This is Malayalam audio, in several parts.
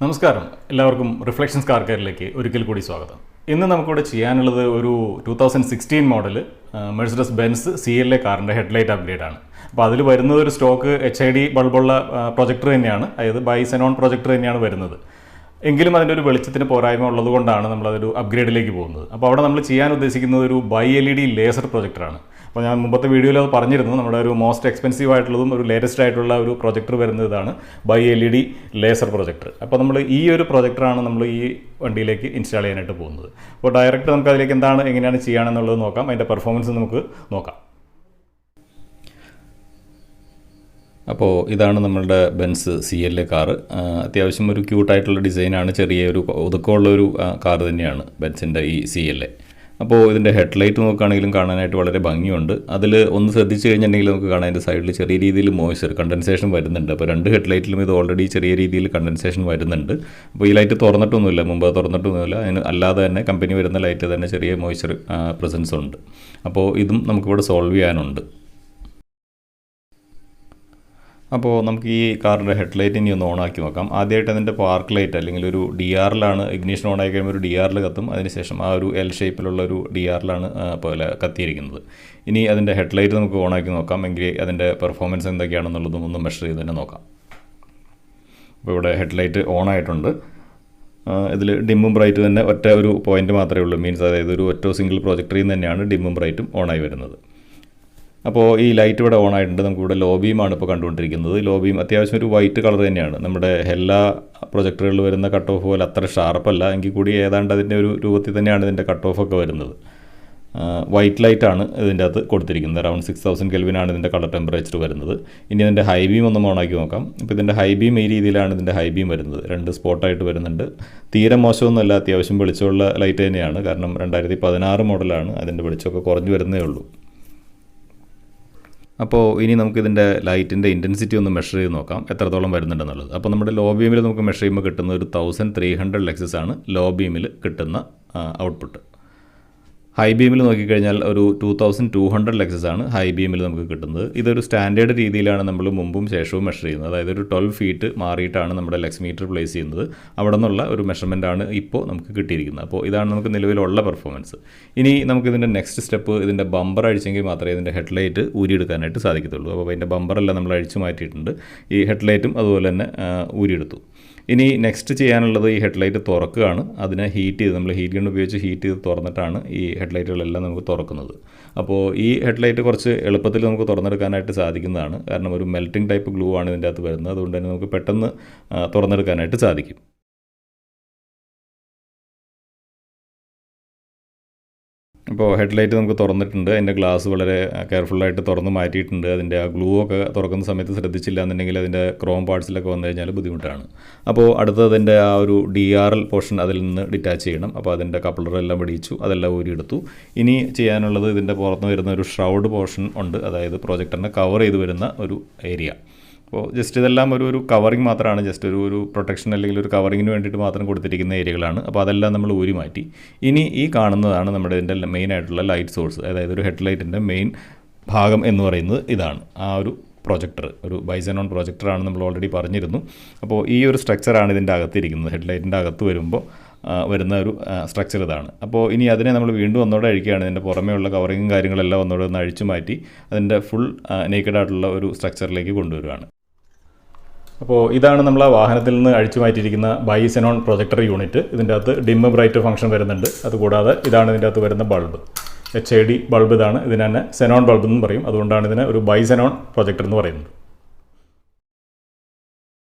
നമസ്കാരം, എല്ലാവർക്കും റിഫ്ലക്ഷൻസ് കാർ കെയറിലേക്ക് ഒരിക്കൽ കൂടി സ്വാഗതം. ഇന്ന് നമുക്കിവിടെ ചെയ്യാനുള്ളത് ഒരു 2016 മോഡൽ മെർസിഡസ് ബെൻസ് CLA കാറിൻ്റെ ഹെഡ്ലൈറ്റ് അപ്ഗ്രേഡ് ആണ്. അപ്പോൾ അതിൽ വരുന്നത് ഒരു സ്റ്റോക്ക് HID ബൾബുള്ള പ്രൊജക്ടർ തന്നെയാണ്, അതായത് ബൈ സെനോൺ പ്രൊജക്ടർ തന്നെയാണ് വരുന്നത്. എങ്കിലും അതിൻ്റെ ഒരു വെളിച്ചത്തിന് പോരായ്മ ഉള്ളതുകൊണ്ടാണ് നമ്മളതൊരു അപ്ഗ്രേഡിലേക്ക് പോകുന്നത്. അപ്പോൾ അവിടെ നമ്മൾ ചെയ്യാൻ ഉദ്ദേശിക്കുന്നത് ഒരു ബൈ LED ലേസർ പ്രൊജക്ടറാണ്. അപ്പോൾ ഞാൻ മുമ്പത്തെ വീഡിയോയിൽ അത് പറഞ്ഞിരുന്നു, നമ്മുടെ ഒരു മോസ്റ്റ് എക്സ്പെൻസീവ് ആയിട്ടുള്ളതും ഒരു ലേറ്റസ്റ്റ് ആയിട്ടുള്ള ഒരു പ്രൊജക്ടർ വരുന്നത് ഇതാണ്, ബൈ LED ലേസർ പ്രൊജക്ടർ. അപ്പോൾ നമ്മൾ ഈ ഒരു പ്രൊജക്ടറാണ് നമ്മൾ ഈ വണ്ടിയിലേക്ക് ഇൻസ്റ്റാൾ ചെയ്യാനായിട്ട് പോകുന്നത്. അപ്പോൾ ഡയറക്റ്റ് നമുക്ക് അതിലേക്ക് എങ്ങനെയാണ് ചെയ്യുകയാണെന്നുള്ളത് നോക്കാം, അതിൻ്റെ പെർഫോമൻസ് നമുക്ക് നോക്കാം. അപ്പോൾ ഇതാണ് നമ്മളുടെ ബെൻസ് CLA കാറ്. അത്യാവശ്യം ഒരു ക്യൂട്ടായിട്ടുള്ള ഡിസൈനാണ്, ചെറിയൊരു ഒതുക്കമുള്ളൊരു കാർ തന്നെയാണ് ബെൻസിൻ്റെ ഈ CLA. അപ്പോൾ ഇതിൻ്റെ ഹെഡ്ലൈറ്റ് നോക്കുകയാണെങ്കിലും കാണാനായിട്ട് വളരെ ഭംഗിയുണ്ട്. അതിൽ ഒന്ന് ശ്രദ്ധിച്ച് കഴിഞ്ഞിട്ടുണ്ടെങ്കിൽ നമുക്ക് കാണാൻ അതിൻ്റെ സൈഡിൽ ചെറിയ രീതിയിൽ മോയ്സ്ചർ കണ്ടൻസേഷൻ വരുന്നുണ്ട്. അപ്പോൾ രണ്ട് ഹെഡ്ലൈറ്റിലും ഇത് ഓൾറെഡി ചെറിയ രീതിയിൽ കണ്ടൻസേഷൻ വരുന്നുണ്ട്. അപ്പോൾ ഈ ലൈറ്റ് തുറന്നിട്ടൊന്നുമില്ല, മുമ്പ് തുറന്നിട്ടൊന്നുമില്ല, അതിന് അല്ലാതെ തന്നെ കമ്പനി വരുന്ന ലൈറ്റ് തന്നെ ചെറിയ മോയ്സ്ചർ പ്രസൻസ് ഉണ്ട്. അപ്പോൾ ഇതും നമുക്കിവിടെ സോൾവ് ചെയ്യാനുണ്ട്. അപ്പോൾ നമുക്ക് ഈ കാറിൻ്റെ ഹെഡ്ലൈറ്റ് ഇനി ഒന്ന് ഓണാക്കി നോക്കാം. ആദ്യമായിട്ട് അതിൻ്റെ പാർക്ക് ലൈറ്റ് അല്ലെങ്കിൽ ഒരു DRലാണ് ഇഗ്നിഷൻ ഓൺ ആയി കഴിയുമ്പോൾ ഒരു DRൽ കത്തും. അതിനുശേഷം ആ ഒരു L ഷേപ്പിലുള്ള ഒരു DRലാണ് പോലെ കത്തിയിരിക്കുന്നത്. ഇനി അതിൻ്റെ ഹെഡ്ലൈറ്റ് നമുക്ക് ഓണാക്കി നോക്കാം, എങ്കിൽ അതിൻ്റെ പെർഫോമൻസ് എന്തൊക്കെയാണെന്നുള്ളതും ഒന്ന് മെഷർ ചെയ്ത് തന്നെ നോക്കാം. അപ്പോൾ ഇവിടെ ഹെഡ്ലൈറ്റ് ഓൺ ആയിട്ടുണ്ട്. ഇതിൽ ഡിമ്മും ബ്രൈറ്റ് തന്നെ ഒറ്റ ഒരു പോയിൻ്റ് മാത്രമേ ഉള്ളൂ, മീൻസ് അതായത് ഒരു ഒറ്റ സിംഗിൾ പ്രൊജക്ടറിൽ നിന്ന് തന്നെയാണ് ഡിമ്മും ബ്രൈറ്റും ഓണായി വരുന്നത്. അപ്പോൾ ഈ ലൈറ്റ് ഇവിടെ ഓൺ ആയിട്ടുണ്ട്. നമുക്കിവിടെ ലോ ബീമാണ് ഇപ്പോൾ കണ്ടുകൊണ്ടിരിക്കുന്നത്. ലോ ബീം അത്യാവശ്യം ഒരു വൈറ്റ് കളർ തന്നെയാണ്. നമ്മുടെ എല്ലാ പ്രൊജക്ടറുകളിൽ വരുന്ന കട്ട് ഓഫ് പോലെ അത്ര ഷാർപ്പല്ല, എങ്കിൽ കൂടി ഏതാണ്ട് അതിൻ്റെ ഒരു രൂപത്തിൽ തന്നെയാണ് ഇതിൻ്റെ കട്ട് ഓഫൊക്കെ വരുന്നത്. വൈറ്റ് ലൈറ്റാണ് ഇതിൻ്റെ അകത്ത് കൊടുത്തിരിക്കുന്നത്. അറൗണ്ട് 6000 കെൽവിനാണ് ഇതിൻ്റെ കളർ ടെമ്പറേച്ചർ വരുന്നത്. ഇനി അതിൻ്റെ ഹൈ ബീം ഒന്ന് ഓണാക്കി നോക്കാം. ഇപ്പോൾ ഇതിൻ്റെ ഹൈ ബീം ഈ രീതിയിലാണ് ഇതിൻ്റെ ഹൈ ബീം വരുന്നത്. 2 സ്പോട്ടായിട്ട് വരുന്നുണ്ട്. തീരെ മോശമൊന്നുമല്ല, അത്യാവശ്യം വെളിച്ചമുള്ള ലൈറ്റ് തന്നെയാണ്. കാരണം 2016 മോഡലാണ്, അതിൻ്റെ വെളിച്ചമൊക്കെ കുറഞ്ഞു വരുന്നേ ഉള്ളൂ. അപ്പോൾ ഇനി നമുക്കിതിൻ്റെ ലൈറ്റിൻ്റെ ഇൻറ്റൻസിറ്റി ഒന്ന് മെഷർ ചെയ്ത് നോക്കാം, എത്രത്തോളം വരുന്നുണ്ടെന്നുള്ളത്. അപ്പോൾ നമ്മുടെ ലോ ബീമിൽ നമുക്ക് മെഷർ ചെയ്യുമ്പോൾ കിട്ടുന്ന ഒരു 1300 ലക്സസ് ആണ് ലോ ബീമിൽ കിട്ടുന്ന ഔട്ട്പുട്ട്. ഹൈ ബീമിൽ നോക്കിക്കഴിഞ്ഞാൽ ഒരു 2200 ലക്സസ് ആണ് ഹൈ ബീമിൽ നമുക്ക് കിട്ടുന്നത്. ഇതൊരു സ്റ്റാൻഡേർഡ് രീതിയിലാണ് നമ്മൾ മുമ്പും ശേഷവും മെഷർ ചെയ്യുന്നത്. അതായത് ഒരു 12 ഫീറ്റ് മാറിയിട്ടാണ് നമ്മുടെ ലക്സ് മീറ്റർ പ്ലേസ് ചെയ്യുന്നത്. അവിടെ നിന്നുള്ള ഒരു മെഷർമെൻറ്റാണ് ഇപ്പോൾ നമുക്ക് കിട്ടിയിരിക്കുന്നത്. അപ്പോൾ ഇതാണ് നമുക്ക് നിലവിലുള്ള പെർഫോമൻസ്. ഇനി നമുക്കിതിൻ്റെ നെക്സ്റ്റ് സ്റ്റെപ്പ്, ഇതിൻ്റെ ബമ്പർ അഴിച്ചെങ്കിൽ മാത്രമേ ഇതിൻ്റെ ഹെഡ്ലൈറ്റ് ഊരിയെടുക്കാനായിട്ട് സാധിക്കത്തുള്ളൂ. അപ്പോൾ അതിൻ്റെ ബമ്പറെല്ലാം നമ്മൾ അഴിച്ചു മാറ്റിയിട്ടുണ്ട്. ഈ ഹെഡ്ലൈറ്റും അതുപോലെ തന്നെ ഊരിയെടുത്തു. ഇനി നെക്സ്റ്റ് ചെയ്യാനുള്ളത് ഈ ഹെഡ്ലൈറ്റ് തുറക്കുകയാണ്. അതിനെ ഹീറ്റ് ചെയ്ത്, നമ്മൾ ഹീറ്റ് ഗൺ ഉപയോഗിച്ച് ഹീറ്റ് ചെയ്ത് തുറന്നിട്ടാണ് ഈ ഹെഡ്ലൈറ്റുകളെല്ലാം നമുക്ക് തുറക്കുന്നത്. അപ്പോൾ ഈ ഹെഡ്ലൈറ്റ് കുറച്ച് എളുപ്പത്തിൽ നമുക്ക് തുറന്നെടുക്കാനായിട്ട് സാധിക്കുന്നതാണ്. കാരണം ഒരു മെൽറ്റിംഗ് ടൈപ്പ് ഗ്ലൂ ആണ് ഇതിൻ്റെ അകത്ത് വരുന്നത്. അതുകൊണ്ട് തന്നെ നമുക്ക് പെട്ടെന്ന് തുറന്നെടുക്കാനായിട്ട് സാധിക്കും. അപ്പോൾ ഹെഡ്ലൈറ്റ് നമുക്ക് തുറന്നിട്ടുണ്ട്. അതിൻ്റെ ഗ്ലാസ് വളരെ കെയർഫുള്ളായിട്ട് തുറന്ന് മാറ്റിയിട്ടുണ്ട്. അതിൻ്റെ ആ ഗ്ലൂ ഒക്കെ തുറക്കുന്ന സമയത്ത് ശ്രദ്ധിച്ചില്ല എന്നുണ്ടെങ്കിൽ അതിൻ്റെ ക്രോം പാർട്സിലൊക്കെ വന്നു കഴിഞ്ഞാൽ ബുദ്ധിമുട്ടാണ്. അപ്പോൾ അടുത്തത് അതിൻ്റെ ആ ഒരു DRL പോർഷൻ അതിൽ നിന്ന് ഡിറ്റാച്ച് ചെയ്യണം. അപ്പോൾ അതിൻ്റെ കപ്ലറെല്ലാം പിടിച്ചു, അതെല്ലാം ഊരിയെടുത്തു. ഇനി ചെയ്യാനുള്ളത് ഇതിൻ്റെ പുറത്ത് വരുന്ന ഒരു ഷ്രൗഡ് പോർഷൻ ഉണ്ട്, അതായത് പ്രൊജക്ടറിനെ കവർ ചെയ്ത് വരുന്ന ഒരു ഏരിയ. അപ്പോൾ ജസ്റ്റ് ഇതെല്ലാം ഒരു കവറിങ് മാത്രമാണ്, ജസ്റ്റ് ഒരു പ്രൊട്ടക്ഷൻ അല്ലെങ്കിൽ ഒരു കവറിങ്ങിന് വേണ്ടിയിട്ട് മാത്രം കൊടുത്തിരിക്കുന്ന ഏരിയകളാണ്. അപ്പോൾ അതെല്ലാം നമ്മൾ ഊരി മാറ്റി. ഇനി ഈ കാണുന്നതാണ് നമ്മുടെ ഇതിൻ്റെ മെയിൻ ആയിട്ടുള്ള ലൈറ്റ് സോഴ്സ്, അതായത് ഒരു ഹെഡ്ലൈറ്റിൻ്റെ മെയിൻ ഭാഗം എന്ന് പറയുന്നത് ഇതാണ്. ആ ഒരു പ്രൊജക്ടർ ഒരു ബൈ സെനോൺ പ്രൊജക്ടറാണ്, നമ്മൾ ഓൾറെഡി പറഞ്ഞിരുന്നു. അപ്പോൾ ഈ ഒരു സ്ട്രക്ചറാണ് ഇതിൻ്റെ അകത്തിരിക്കുന്നത്. ഹെഡ്ലൈറ്റിൻ്റെ അകത്ത് വരുമ്പോൾ വരുന്ന ഒരു സ്ട്രക്ചർ ഇതാണ്. അപ്പോൾ ഇനി അതിനെ നമ്മൾ വീണ്ടും ഒന്നോടെ അഴിക്കുകയാണ്. ഇതിൻ്റെ പുറമേ ഉള്ള കവറിങ്ങും കാര്യങ്ങളെല്ലാം ഒന്നോടെ ഒന്ന് അഴിച്ചു മാറ്റി അതിൻ്റെ ഫുൾ നേക്കഡ് ആയിട്ടുള്ള ഒരു സ്ട്രക്ചറിലേക്ക് കൊണ്ടുവരികയാണ്. അപ്പോൾ ഇതാണ് നമ്മൾ ആ വാഹനത്തിൽ നിന്ന് അഴിച്ചു മാറ്റിയിരിക്കുന്ന ബൈ സെനോൺ പ്രൊജക്ടർ യൂണിറ്റ്. ഇതിൻ്റെ അകത്ത് ഡിം ബ്രൈറ്റ് ഫംഗ്ഷൻ വരുന്നുണ്ട്. അതുകൂടാതെ ഇതാണ് ഇതിൻ്റെ അകത്ത് വരുന്ന ബൾബ്, HID ബൾബ്. ഇതാണ്, ഇതിന് തന്നെ സെനോൺ ബൾബ് എന്നും പറയും. അതുകൊണ്ടാണ് ഇതിന് ഒരു ബൈ സെനോൺ പ്രൊജക്ടർ എന്ന് പറയുന്നത്.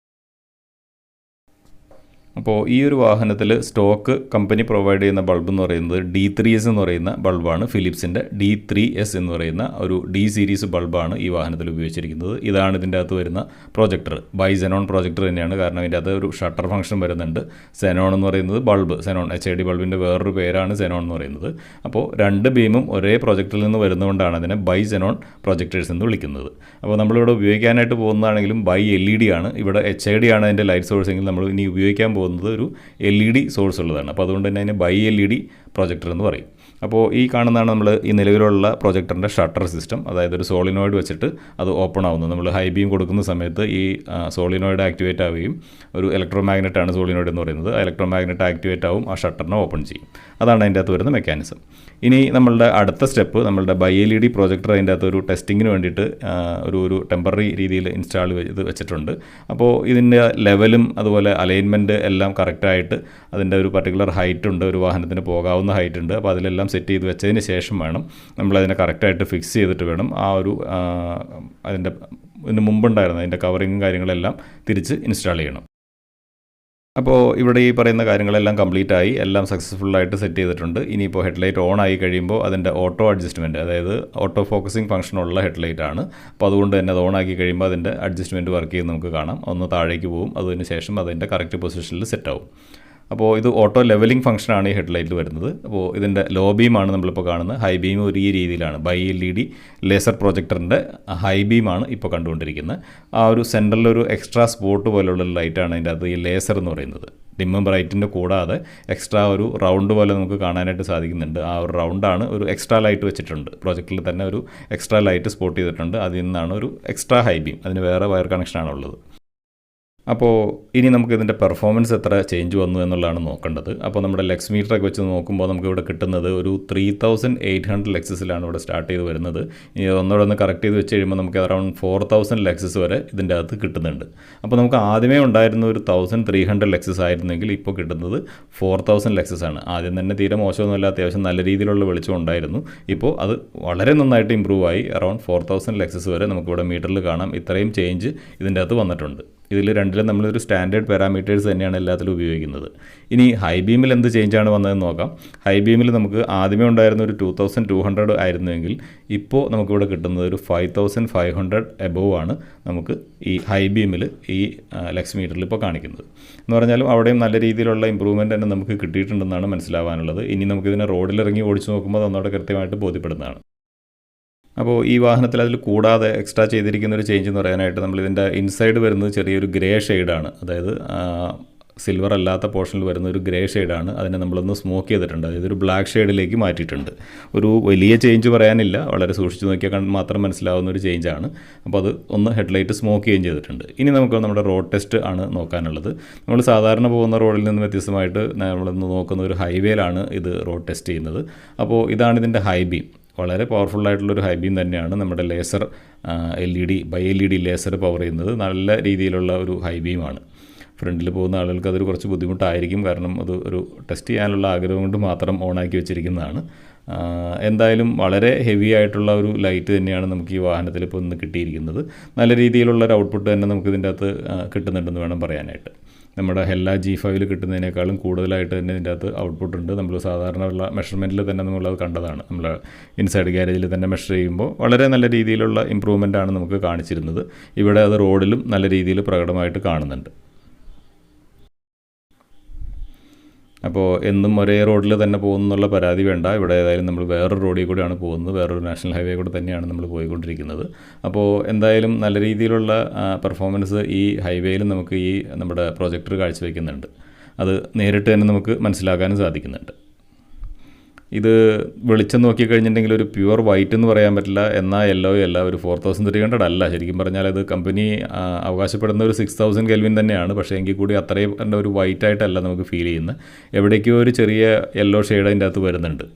അപ്പോൾ ഈ ഒരു വാഹനത്തിൽ സ്റ്റോക്ക് കമ്പനി പ്രൊവൈഡ് ചെയ്യുന്ന ബൾബ് എന്ന് പറയുന്നത് D3S എന്ന് പറയുന്ന ബൾബാണ്. ഫിലിപ്സിൻ്റെ D3S എന്ന് പറയുന്ന ഒരു D സീരീസ് ബൾബാണ് ഈ വാഹനത്തിൽ ഉപയോഗിച്ചിരിക്കുന്നത്. ഇതാണ് ഇതിൻ്റെ അകത്ത് വരുന്ന പ്രൊജക്ടർ. ബൈ സെനോൺ പ്രൊജക്ടർ തന്നെയാണ്, കാരണം ഇതിൻ്റെ അകത്ത് ഒരു ഷട്ടർ ഫംഗ്ഷൻ വരുന്നുണ്ട്. സെനോൺ എന്ന് പറയുന്നത് ബൾബ്, സെനോൺ HID ബൾബിൻ്റെ വേറൊരു പേരാണ് സെനോൺ എന്ന് പറയുന്നത്. അപ്പോൾ രണ്ട് ബീമും ഒരേ പ്രൊജക്ടറിൽ നിന്ന് വരുന്നതുകൊണ്ടാണ് അതിനെ ബൈ സെനോൺ പ്രൊജക്ടേഴ്സ് എന്ന് വിളിക്കുന്നത്. അപ്പോൾ നമ്മളിവിടെ ഉപയോഗിക്കാനായിട്ട് പോകുന്നതാണെങ്കിലും ബൈ LED ആണ്. ഇവിടെ HID ആണ് അതിൻ്റെ ലൈറ്റ് സോഴ്സ് എങ്കിൽ നമ്മൾ ഇനി ഉപയോഗിക്കാൻ പോകുന്നത് പോകുന്നത് ഒരു LED സോഴ്സ് ഉള്ളതാണ്. അപ്പോൾ അതുകൊണ്ട് തന്നെ അതിന് ബൈ LED പ്രൊജക്ടർ എന്ന് പറയും. അപ്പോൾ ഈ കാണുന്നതാണ് നമ്മൾ ഈ നിലവിലുള്ള പ്രൊജക്ടറിൻ്റെ ഷട്ടർ സിസ്റ്റം. അതായത് ഒരു സോളിനോയിഡ് വെച്ചിട്ട് അത് ഓപ്പൺ ആവുന്നത്. നമ്മൾ ഹൈ ബീം കൊടുക്കുന്ന സമയത്ത് ഈ സോളിനോയിഡ് ആക്ടിവേറ്റ് ആവുകയും ഒരു ഇലക്ട്രോമാഗ്നറ്റ് ആണ് സോളിനോയിഡ് എന്ന് പറയുന്നത്. ആ ഇലക്ട്രോമാഗ്നറ്റ് ആക്ടിവേറ്റ് ആവും, ആ ഷട്ടറിനെ ഓപ്പൺ ചെയ്യും. അതാണ് അതിൻ്റെ അകത്ത് വരുന്ന മെക്കാനിസം. ഇനി നമ്മളുടെ അടുത്ത സ്റ്റെപ്പ് നമ്മളുടെ ബൈ LED പ്രൊജക്ടർ അതിൻ്റെ അകത്ത് ഒരു ടെസ്റ്റിങ്ങിന് വേണ്ടിയിട്ട് ഒരു ടെമ്പററി രീതിയിൽ ഇൻസ്റ്റാൾ ചെയ്ത് വെച്ചിട്ടുണ്ട്. അപ്പോൾ ഇതിൻ്റെ ലെവലും അതുപോലെ അലൈൻമെൻറ്റ് എല്ലാം കറക്റ്റായിട്ട് അതിൻ്റെ ഒരു പർട്ടിക്കുലർ ഹൈറ്റ് ഉണ്ട്, ഒരു വാഹനത്തിന് പോകാവുന്ന ഹൈറ്റ് ഉണ്ട്. അപ്പോൾ അതിലെല്ലാം സെറ്റ് ചെയ്ത് വെച്ചതിന് ശേഷം വേണം നമ്മളതിനെ കറക്റ്റായിട്ട് ഫിക്സ് ചെയ്തിട്ട് വേണം ആ ഒരു ഇതിന് മുമ്പുണ്ടായിരുന്ന അതിൻ്റെ കവറിങ്ങും കാര്യങ്ങളെല്ലാം തിരിച്ച് ഇൻസ്റ്റാൾ ചെയ്യണം. അപ്പോൾ ഇവിടെ ഈ പറയുന്ന കാര്യങ്ങളെല്ലാം കംപ്ലീറ്റ് ആയി, എല്ലാം സക്സസ്ഫുള്ളായിട്ട് സെറ്റ് ചെയ്തിട്ടുണ്ട്. ഇനിയിപ്പോൾ ഹെഡ്ലൈറ്റ് ഓൺ ആയി കഴിയുമ്പോൾ അതിൻ്റെ ഓട്ടോ അഡ്ജസ്റ്റ്മെൻറ്റ്, അതായത് ഓട്ടോ ഫോക്കസിങ് ഫംഗ്ഷനുള്ള ഹെഡ്ലൈറ്റ് ആണ്. അപ്പോൾ അതുകൊണ്ട് തന്നെ അത് ഓൺ ആക്കി കഴിയുമ്പോൾ അതിൻ്റെ അഡ്ജസ്റ്റ്മെൻറ്റ് വർക്ക് ചെയ്ത് നമുക്ക് കാണാം. ഒന്ന് താഴേക്ക് പോകും, അതിന് ശേഷം അതിൻ്റെ കറക്റ്റ് പൊസിഷനിൽ സെറ്റ് ആവും. അപ്പോൾ ഇത് ഓട്ടോ ലെവലിംഗ് ഫംഗ്ഷനാണ് ഈ ഹെഡ്ലൈറ്റിൽ വരുന്നത്. അപ്പോൾ ഇതിൻ്റെ ലോ ബീമാണ് നമ്മളിപ്പോൾ കാണുന്നത്. ഹൈ ബീം ഒരു ഈ രീതിയിലാണ് ബൈ LED ലേസർ പ്രൊജക്ടറിൻ്റെ ഹൈ ബീമാണ് ഇപ്പോൾ കണ്ടുകൊണ്ടിരിക്കുന്നത്. ആ ഒരു സെൻറ്ററിലൊരു എക്സ്ട്രാ സ്പോട്ട് പോലുള്ള ലൈറ്റാണ് അതിൻ്റെ അത് ഈ ലേസർ എന്ന് പറയുന്നത്. ഡിമ്മും ബ്രൈറ്റിൻ്റെ കൂടാതെ എക്സ്ട്രാ ഒരു റൗണ്ട് പോലെ നമുക്ക് കാണാനായിട്ട് സാധിക്കുന്നുണ്ട്. ആ ഒരു റൗണ്ടാണ് ഒരു എക്സ്ട്രാ ലൈറ്റ് വെച്ചിട്ടുണ്ട്. പ്രൊജക്റ്റിൽ തന്നെ ഒരു എക്സ്ട്രാ ലൈറ്റ് സ്പോട്ട് ചെയ്തിട്ടുണ്ട്. അതിൽ നിന്നാണ് ഒരു എക്സ്ട്രാ ഹൈ ബീം, അതിന് വേറെ വയർ കണക്ഷനാണുള്ളത്. അപ്പോൾ ഇനി നമുക്ക് ഇതിൻ്റെ പെർഫോമൻസ് എത്ര ചേഞ്ച് വന്നു എന്നുള്ളതാണ് നോക്കേണ്ടത്. അപ്പോൾ നമ്മുടെ ലെക്സ് മീറ്ററൊക്കെ വെച്ച് നോക്കുമ്പോൾ നമുക്ക് ഇവിടെ കിട്ടുന്നത് ഒരു 3800 ലെക്സസിലാണ് ഇവിടെ സ്റ്റാർട്ട് ചെയ്ത് വരുന്നത്. ഇനി ഒന്നുകൂടെ ഒന്ന് കറക്റ്റ് ചെയ്ത് വെച്ച് കഴിയുമ്പോൾ നമുക്ക് അറൗണ്ട് 4000 ലെക്സസ് വരെ ഇതിൻ്റെ അകത്ത് കിട്ടുന്നുണ്ട്. അപ്പോൾ നമുക്ക് ആദ്യമേ ഉണ്ടായിരുന്ന ഒരു 1300 ലെക്സസ് ആയിരുന്നെങ്കിൽ ഇപ്പോൾ കിട്ടുന്നത് 4000 ലെക്സസ് ആണ്. ആദ്യം തന്നെ തീരെ മോശമൊന്നുമല്ല, അത്യാവശ്യം നല്ല രീതിയിലുള്ള വെളിച്ചം ഉണ്ടായിരുന്നു. ഇപ്പോൾ അത് വളരെ നന്നായിട്ട് ഇമ്പ്രൂവ് ആയി. അറൗണ്ട് 4000 ലെക്സസ് വരെ നമുക്കിവിടെ മീറ്ററിൽ കാണാം. ഇത്രയും ചേഞ്ച് ഇതിൻ്റെ അകത്ത് വന്നിട്ടുണ്ട്. ഇതിൽ രണ്ടിലും നമ്മളൊരു സ്റ്റാൻഡേർഡ് പാരാമീറ്റേഴ്സ് തന്നെയാണ് എല്ലാത്തിലും ഉപയോഗിക്കുന്നത്. ഇനി ഹൈ ബീമിൽ എന്ത് ചേഞ്ചാണ് വന്നതെന്ന് നോക്കാം. ഹൈ ബീമിൽ നമുക്ക് ആദ്യമേ ഉണ്ടായിരുന്ന ഒരു 2200 ആയിരുന്നുവെങ്കിൽ ഇപ്പോൾ നമുക്കിവിടെ കിട്ടുന്നത് ഒരു 5500 എബോവ് ആണ് നമുക്ക് ഈ ഹൈ ബീമിൽ ഈ ലെക്സ് മീറ്ററിൽ ഇപ്പോൾ കാണിക്കുന്നത്. എന്ന് പറഞ്ഞാലും അവിടെയും നല്ല രീതിയിലുള്ള ഇമ്പ്രൂവ്മെൻറ്റ് തന്നെ നമുക്ക് കിട്ടിയിട്ടുണ്ടെന്നാണ് മനസ്സിലാവാനുള്ളത്. ഇനി നമുക്കിതിനെ റോഡിലിറങ്ങി ഓടിച്ച് നോക്കുമ്പോൾ അതൊന്നുകൂടെ കൃത്യമായിട്ട് ബോധ്യപ്പെടുന്നതാണ്. അപ്പോൾ ഈ വാഹനത്തിൽ അതിൽ കൂടാതെ എക്സ്ട്രാ ചെയ്തിരിക്കുന്ന ഒരു ചേഞ്ച് എന്ന് പറയാനായിട്ട് നമ്മളിതിൻ്റെ ഇൻസൈഡ് വരുന്നത് ചെറിയൊരു ഗ്രേ ഷെയ്ഡാണ്. അതായത് സിൽവർ അല്ലാത്ത പോർഷനിൽ വരുന്ന ഒരു ഗ്രേ ഷെയ്ഡാണ്. അതിനെ നമ്മളൊന്ന് സ്മോക്ക് ചെയ്തിട്ടുണ്ട്. അതായത് ഒരു ബ്ലാക്ക് ഷെയ്ഡിലേക്ക് മാറ്റിയിട്ടുണ്ട്. ഒരു വലിയ ചേഞ്ച് പറയാനില്ല, വളരെ സൂക്ഷിച്ച് നോക്കിയാൽ മാത്രം മനസ്സിലാവുന്ന ഒരു ചേഞ്ചാണ്. അപ്പോൾ അത് ഒന്ന് ഹെഡ്ലൈറ്റ് സ്മോക്ക് ചെയ്യുകയും ചെയ്തിട്ടുണ്ട്. ഇനി നമുക്ക് നമ്മുടെ റോഡ് ടെസ്റ്റ് ആണ് നോക്കാനുള്ളത്. നമ്മൾ സാധാരണ പോകുന്ന റോഡിൽ നിന്ന് വ്യത്യസ്തമായിട്ട് നമ്മളിന്ന് നോക്കുന്ന ഒരു ഹൈവേയിലാണ് ഇത് റോഡ് ടെസ്റ്റ് ചെയ്യുന്നത്. അപ്പോൾ ഇതാണ് ഇതിൻ്റെ ഹൈ ബീം. വളരെ പവർഫുള്ളായിട്ടുള്ളൊരു ഹൈ ബീം തന്നെയാണ് നമ്മുടെ laser LED by LED laser power ചെയ്യുന്നത്. നല്ല രീതിയിലുള്ള ഒരു ഹൈ ബീമാണ്. ഫ്രണ്ടിൽ പോകുന്ന ആളുകൾക്ക് അതൊരു കുറച്ച് ബുദ്ധിമുട്ടായിരിക്കും, കാരണം അത് ഒരു ടെസ്റ്റ് ചെയ്യാനുള്ള ആഗ്രഹം കൊണ്ട് മാത്രം ഓണാക്കി വെച്ചിരിക്കുന്നതാണ്. എന്തായാലും വളരെ ഹെവി ആയിട്ടുള്ള ഒരു ലൈറ്റ് തന്നെയാണ് നമുക്ക് ഈ വാഹനത്തിൽ ഇപ്പോൾ ഇന്ന് കിട്ടിയിരിക്കുന്നത്. നല്ല രീതിയിലുള്ള ഒരു ഔട്ട്പുട്ട് തന്നെ നമുക്ക് ഇതിൻ്റെ അകത്ത് കിട്ടുന്നുണ്ടെന്ന് വേണം പറയാനായിട്ട്. നമ്മുടെ ഹെല്ല G5 കിട്ടുന്നതിനേക്കാളും കൂടുതലായിട്ട് തന്നെ ഇതിൻ്റെ അകത്ത് ഔട്ട്പുട്ട് ഉണ്ട്. നമ്മൾ സാധാരണ ഉള്ള മെഷർമെൻറ്റിൽ തന്നെ നമ്മളത് കണ്ടതാണ്. നമ്മൾ ഇൻസൈഡ് ഗ്യാരേജിൽ തന്നെ മെഷർ ചെയ്യുമ്പോൾ വളരെ നല്ല രീതിയിലുള്ള ഇമ്പ്രൂവ്മെൻ്റ് ആണ് നമുക്ക് കാണിച്ചിരുന്നത്. ഇവിടെ അത് റോഡിലും നല്ല രീതിയിൽ പ്രകടമായിട്ട് കാണുന്നുണ്ട്. അപ്പോൾ എന്നും ഒരേ റോഡിൽ തന്നെ പോകുന്നുള്ള പരാതി വേണ്ട. ഇവിടെ ഏതായാലും നമ്മൾ വേറൊരു റോഡിൽ കൂടെയാണ് പോകുന്നത്, വേറൊരു നാഷണൽ ഹൈവേ കൂടെ തന്നെയാണ് നമ്മൾ പോയിക്കൊണ്ടിരിക്കുന്നത്. അപ്പോൾ എന്തായാലും നല്ല രീതിയിലുള്ള പെർഫോമൻസ് ഈ ഹൈവേയിൽ നമുക്ക് ഈ നമ്മുടെ പ്രൊജക്ടർ കാഴ്ചവെക്കുന്നുണ്ട്. അത് നേരിട്ട് തന്നെ നമുക്ക് മനസ്സിലാക്കാനും സാധിക്കുന്നുണ്ട്. ഇത് വെളിച്ചം നോക്കിക്കഴിഞ്ഞിട്ടുണ്ടെങ്കിൽ ഒരു പ്യുവർ വൈറ്റ് എന്ന് പറയാൻ പറ്റില്ല, എന്നാൽ യെല്ലോ അല്ല, ഒരു 4300 അല്ല. ശരിക്കും പറഞ്ഞാൽ അത് കമ്പനി അവകാശപ്പെടുന്ന ഒരു 6000 കെൽവിൻ തന്നെയാണ്. പക്ഷേ എങ്കിൽ കൂടി അത്രയും ഒരു വൈറ്റ് ആയിട്ടല്ല നമുക്ക് ഫീൽ ചെയ്യുന്നത്. എവിടേക്കോ ഒരു ചെറിയ യെല്ലോ ഷെയ്ഡ് അതിൻ്റെ അകത്ത് വരുന്നുണ്ട്.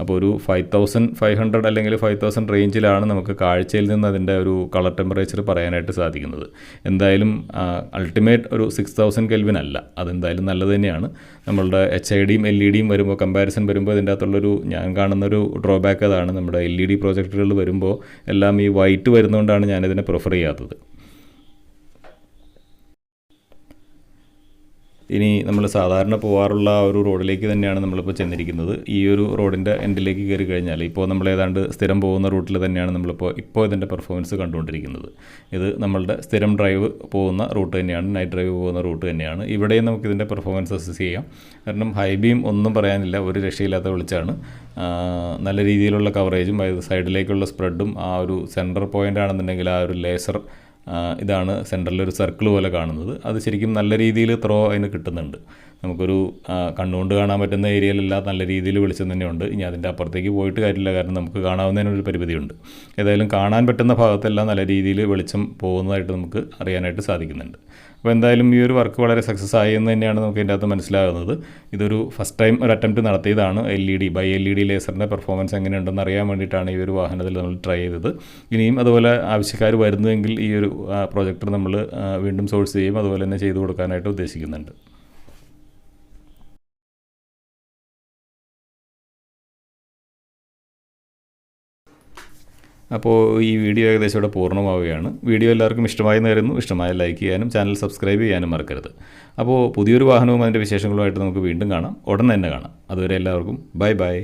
അപ്പോൾ ഒരു 5500 അല്ലെങ്കിൽ 5000 റേഞ്ചിലാണ് നമുക്ക് കാഴ്ചയിൽ നിന്ന് അതിൻ്റെ ഒരു കളർ ടെമ്പറേച്ചർ പറയാനായിട്ട് സാധിക്കുന്നത്. എന്തായാലും അൾട്ടിമേറ്റ് ഒരു 6000 കെൽവിൻ അല്ല. അതെന്തായാലും നല്ലത് തന്നെയാണ്. നമ്മളുടെ HIDയും LEDയും വരുമ്പോൾ കമ്പാരിസൺ വരുമ്പോൾ ഇതിൻ്റെ അകത്തുള്ളൊരു ഞാൻ കാണുന്നൊരു ഡ്രോബാക്ക് അതാണ്. നമ്മുടെ LED പ്രൊജക്ടറുകൾ വരുമ്പോൾ എല്ലാം ഈ വൈറ്റ് വരുന്നതുകൊണ്ടാണ് ഞാനിതിനെ പ്രിഫർ ചെയ്യാത്തത്. ഇനി നമ്മൾ സാധാരണ പോകാറുള്ള ആ ഒരു റോഡിലേക്ക് തന്നെയാണ് നമ്മളിപ്പോൾ ചെന്നിരിക്കുന്നത്. ഈ ഒരു റോഡിൻ്റെ എൻഡിലേക്ക് കയറി കഴിഞ്ഞാൽ ഇപ്പോൾ നമ്മൾ ഏതാണ്ട് സ്ഥിരം പോകുന്ന റൂട്ടിൽ തന്നെയാണ് ഇപ്പോൾ ഇതിൻ്റെ പെർഫോമൻസ് കണ്ടുകൊണ്ടിരിക്കുന്നത്. ഇത് നമ്മളുടെ സ്ഥിരം ഡ്രൈവ് പോകുന്ന റൂട്ട് തന്നെയാണ്, നൈറ്റ് ഡ്രൈവ് പോകുന്ന റൂട്ട് തന്നെയാണ്. ഇവിടെയും നമുക്കിതിൻ്റെ പെർഫോമൻസ് അസസ് ചെയ്യാം. കാരണം ഹൈ ബീം ഒന്നും പറയാനില്ല, ഒരു രക്ഷയില്ലാത്ത വെളിച്ചാണ്. നല്ല രീതിയിലുള്ള കവറേജും സൈഡിലേക്കുള്ള സ്പ്രെഡും ആ ഒരു സെൻറ്റർ പോയിൻ്റ് ആണെന്നുണ്ടെങ്കിൽ ആ ഒരു ലേസർ ഇതാണ് സെൻറ്ററിലൊരു സർക്കിൾ പോലെ കാണുന്നത്. അത് ശരിക്കും നല്ല രീതിയിൽ ത്രോ അതിന് കിട്ടുന്നുണ്ട്. നമുക്കൊരു കണ്ണുകൊണ്ട് കാണാൻ പറ്റുന്ന ഏരിയയിലെല്ലാം നല്ല രീതിയിൽ വെളിച്ചം തന്നെയുണ്ട്. ഇനി അതിൻ്റെ അപ്പുറത്തേക്ക് പോയിട്ട് കാര്യമില്ല, കാരണം നമുക്ക് കാണാവുന്നതിനൊരു പരിമിതിയുണ്ട്. ഏതായാലും കാണാൻ പറ്റുന്ന ഭാഗത്തെല്ലാം നല്ല രീതിയിൽ വെളിച്ചം പോകുന്നതായിട്ട് നമുക്ക് അറിയാനായിട്ട് സാധിക്കുന്നുണ്ട്. അപ്പോൾ എന്തായാലും ഈ ഒരു വർക്ക് വളരെ സക്സസ് ആയി എന്ന് തന്നെയാണ് നമുക്ക് ഇതിൻ്റെ അകത്ത് മനസ്സിലാകുന്നത്. ഇതൊരു ഫസ്റ്റ് ടൈം ഒരു അറ്റംപ്റ്റ് നടത്തിയതാണ്. ബൈ LED ലേസറിൻ്റെ പെർഫോമൻസ് എങ്ങനെയുണ്ടെന്ന് അറിയാൻ വേണ്ടിയിട്ടാണ് ഈ ഒരു വാഹനത്തിൽ നമ്മൾ ട്രൈ ചെയ്തത്. ഇനിയും അതുപോലെ ആവശ്യക്കാർ വരുന്നുവെങ്കിൽ ഈ ഒരു പ്രൊജക്ടർ നമ്മൾ വീണ്ടും സോഴ്സ് ചെയ്യും, അതുപോലെ തന്നെ ചെയ്തു കൊടുക്കാനായിട്ട് ഉദ്ദേശിക്കുന്നുണ്ട്. അപ്പോൾ ഈ വീഡിയോ ഏകദേശം ഇവിടെ പൂർണ്ണമാവുകയാണ്. വീഡിയോ എല്ലാവർക്കും ഇഷ്ടമായി നേരുന്നു. ഇഷ്ടമായ ലൈക്ക് ചെയ്യാനും ചാനൽ സബ്സ്ക്രൈബ് ചെയ്യാനും മറക്കരുത്. അപ്പോൾ പുതിയൊരു വാഹനവും അതിൻ്റെ വിശേഷങ്ങളുമായിട്ട് നമുക്ക് വീണ്ടും കാണാം, ഉടൻ തന്നെ കാണാം. അതുവരെ എല്ലാവർക്കും ബൈ ബൈ.